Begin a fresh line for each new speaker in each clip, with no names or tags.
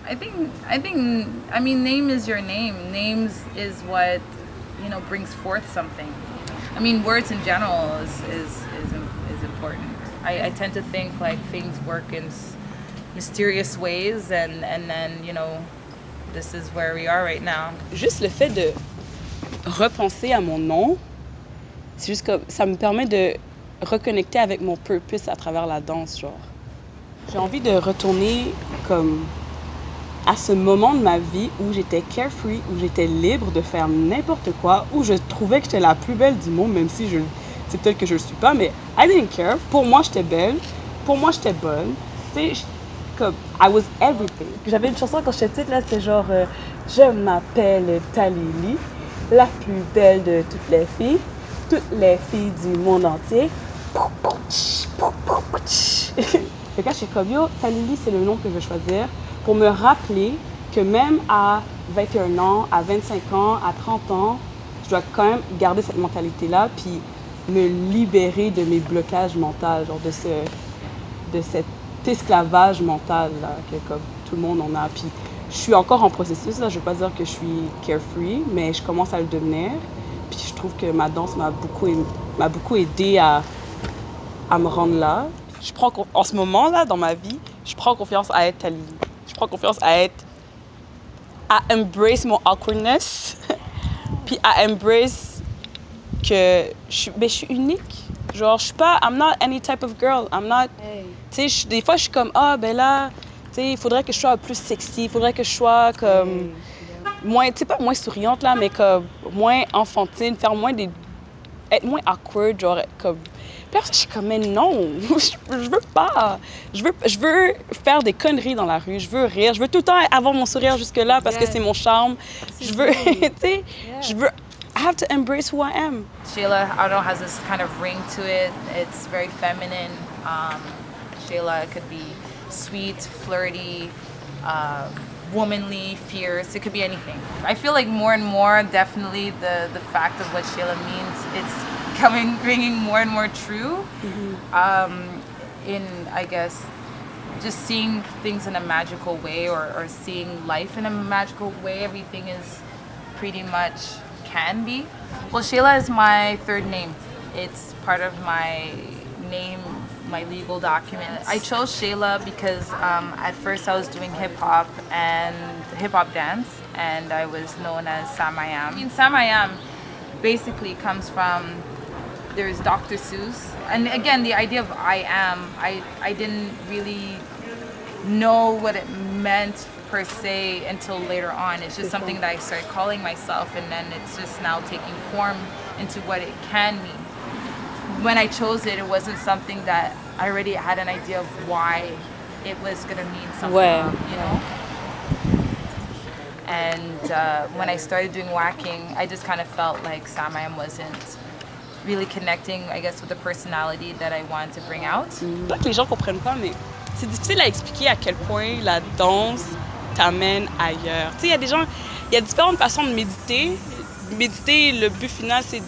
I mean, name is your name. Names is what, brings forth something. I mean, words in general is important. I tend to think like things work in mysterious ways, and then, this is where we are right now.
Juste le fait de repenser à mon nom, c'est juste comme ça me permet de reconnecter avec mon purpose à travers la danse, genre. J'ai envie de retourner comme à ce moment de ma vie où j'étais carefree, où j'étais libre de faire n'importe quoi, où je trouvais que j'étais la plus belle du monde, même si c'est peut-être que je le suis pas, mais I didn't care. Pour moi, j'étais belle. Pour moi, j'étais bonne. Tu sais, comme I was everything. J'avais une chanson quand j'étais petite, là, c'était genre je m'appelle Talili, la plus belle de toutes les filles du monde entier. Et quand je suis comme yo, Talili, c'est le nom que je vais choisir pour me rappeler que même à 21 ans, à 25 ans, à 30 ans, je dois quand même garder cette mentalité-là, puis me libérer de mes blocages mentaux, genre de cet esclavage mental là, que comme tout le monde en a. Puis je suis encore en processus, là, je ne veux pas dire que je suis carefree, mais je commence à le devenir. Puis je trouve que ma danse m'a beaucoup aidé à me rendre là. En ce moment-là, dans ma vie, je prends confiance à être Talili. Je prends confiance à embrace mon awkwardness, puis à embrace que je suis unique. Genre, je suis pas, I'm not any type of girl. I'm not, tu sais, des fois, je suis comme, ben là, tu sais, il faudrait que je sois plus sexy, il faudrait que je sois comme, moins, tu sais, pas moins souriante, là, mais comme, moins enfantine, être moins awkward, genre, comme, puis après, je suis comme, mais non, je veux pas. Je veux faire des conneries dans la rue, je veux rire, je veux tout le temps avoir mon sourire jusque-là parce que c'est mon charme. Je veux, tu sais, I have to embrace who I am.
Sheila, I don't know, has this kind of ring to it. It's very feminine. Sheila could be sweet, flirty, womanly, fierce. It could be anything. I feel like more and more, definitely the fact of what Sheila means, it's ringing more and more true. In, I guess, just seeing things in a magical way, or seeing life in a magical way. Everything is pretty much can be. Well, Sheila is my third name. It's part of my name, my legal document. I chose Sheila because at first I was doing hip-hop dance, and I was known as Sam I Am. I mean, Sam I Am basically comes from, there's Dr. SuZ. And again, the idea of I am, I didn't really know what it meant per se until later on. It's just something that I started calling myself, and then it's just now taking form into what it can mean. When I chose it, it wasn't something that I already had an idea of why it was going to mean something, you know? And when I started doing whacking, I just kind of felt like Sam I Am wasn't really connecting, I guess, with the personality that I wanted to bring out.
Pas que les gens comprennent pas, mais c'est difficile à expliquer à quel point la danse t'amène ailleurs. Tu sais, il y a différentes façons de méditer. Méditer, le but final, c'est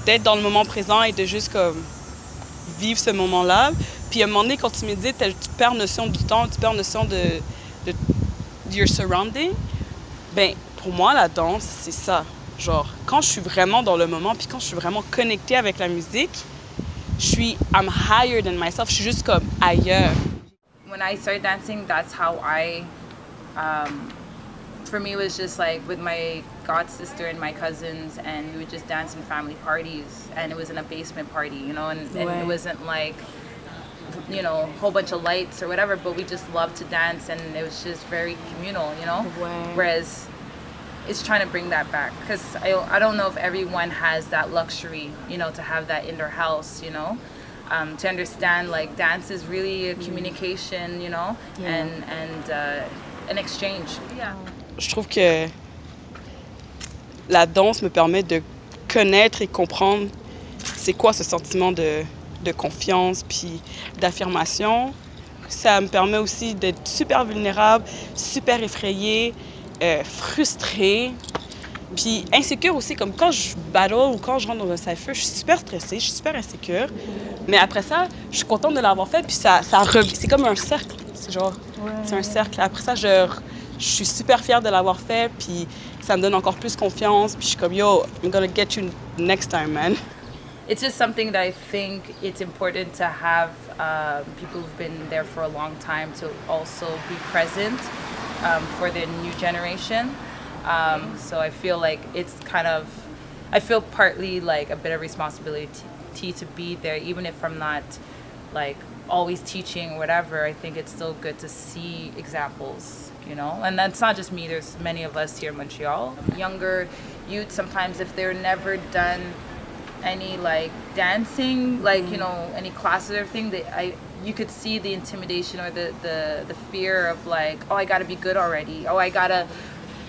d'être dans le moment présent et de juste comme vivre ce moment-là. Puis à un moment donné, quand tu médites, tu perds notion du temps, tu perds notion de your surrounding. Ben, pour moi, la danse, c'est ça. Genre, quand je suis vraiment dans le moment, puis quand je suis vraiment connectée avec la musique, I'm higher than myself. Je suis juste comme ailleurs.
When I started dancing, that's how for me, it was just like with my god sister and my cousins, and we would just dance in family parties, and it was in a basement party, you know, and it wasn't like, you know, a whole bunch of lights or whatever, but we just loved to dance, and it was just very communal, you know. Whereas it's trying to bring that back, because I don't know if everyone has that luxury, you know, to have that in their house, you know. To understand, like, dance is really a communication, you know, and an exchange. Yeah.
Je trouve que la danse me permet de connaître et comprendre c'est quoi ce sentiment de confiance puis d'affirmation. Ça me permet aussi d'être super vulnérable, super effrayée, frustrée, puis insécure aussi, comme quand je battle ou quand je rentre dans un cypher, je suis super stressée, je suis super insécure. Mais après ça, je suis contente de l'avoir fait, puis c'est comme un cercle. c'est genre, c'est un cercle. Après ça, je suis super fière de l'avoir fait, puis ça me donne encore plus confiance, puis je suis comme, yo, I'm gonna get you next time, man.
It's just something that I think it's important to have people who've been there for a long time to also be present for the new generation. So I feel like it's kind of, I feel partly like a bit of responsibility to be there, even if I'm not like always teaching or whatever. I think it's still good to see examples, you know, and that's not just me, there's many of us here in Montreal. Younger youth, sometimes if they're never done any like dancing, like, you know, any classes or everything, you could see the intimidation or the fear of like, oh, I gotta be good already, oh, I gotta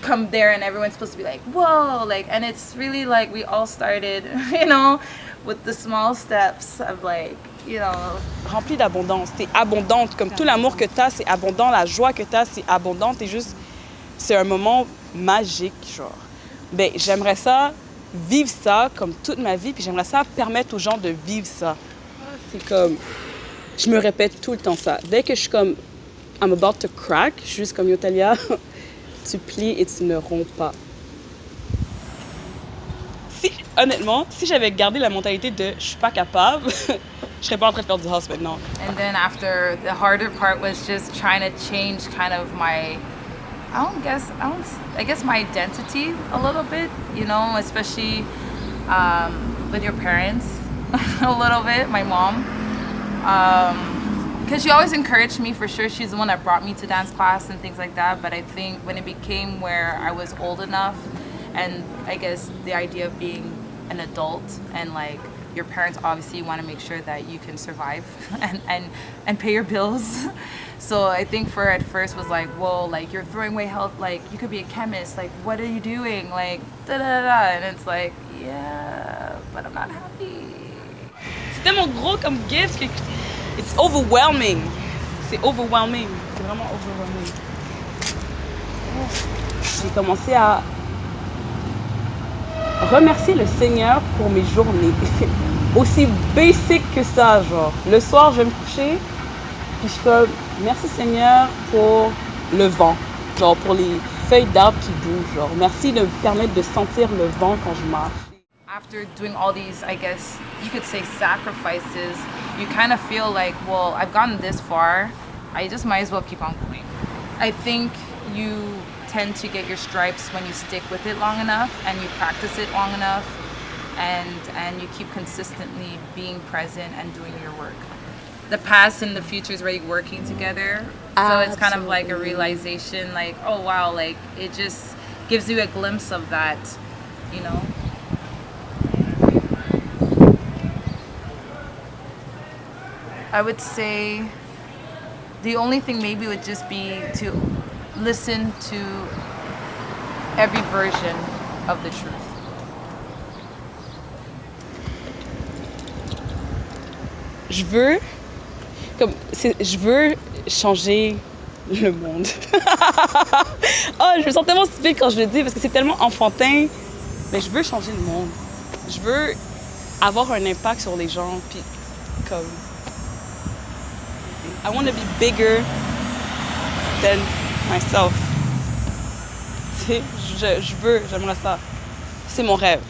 come there and everyone's supposed to be like, whoa, like, and it's really like we all started, you know, with the small steps of like, you know.
Rempli d'abondance, t'es abondante, comme tout l'amour que t'as, c'est abondant, la joie que t'as, c'est abondant, t'es juste, c'est un moment magique, genre. Ben, j'aimerais ça, vivre ça comme toute ma vie, puis j'aimerais ça permettre aux gens de vivre ça. C'est comme, je me répète tout le temps ça. Dès que je suis comme, I'm about to crack, je suis juste comme, yo Talia, tu plies et tu ne romps pas. Honnêtement, si j'avais gardé la mentalité de je suis pas capable, je serais pas en train de faire du house maintenant.
And then after, the harder part was just trying to change kind of my, I guess my identity a little bit, you know, especially with your parents a little bit, my mom. Because she always encouraged me, for sure. She's the one that brought me to dance class and things like that. But I think when it became where I was old enough, and I guess the idea of being an adult and like your parents obviously want to make sure that you can survive and pay your bills. So I think for at first was like, whoa, like you're throwing away health, like you could be a chemist, like what are you doing, like da da da, and it's like, yeah, but I'm not happy.
C'est tellement gros comme gift que it's overwhelming. C'est overwhelming. C'est vraiment overwhelming. J'ai commencé à remercier le Seigneur pour mes journées. Aussi basic que ça, genre. Le soir, je vais me coucher, puis je suis comme, merci Seigneur pour le vent, genre pour les feuilles d'arbres qui bougent, genre. Merci de me permettre de sentir le vent quand je marche.
After doing all these, I guess you could say sacrifices, you kind of feel like, well, I've gotten this far, I just might as well keep on going. I think you tend to get your stripes when you stick with it long enough and you practice it long enough and you keep consistently being present and doing your work. The past and the future is already working together. So it's kind of like a realization, like, oh wow, like it just gives you a glimpse of that, you know? I would say the only thing maybe would just be to listen to every version of the truth.
Je veux changer le monde. Oh, je me sens tellement stupide quand je le dis parce que c'est tellement enfantin. Mais je veux changer le monde. Je veux avoir un impact sur les gens. Puis comme, I want to be bigger than myself. Tu sais, j'aimerais ça. C'est mon rêve.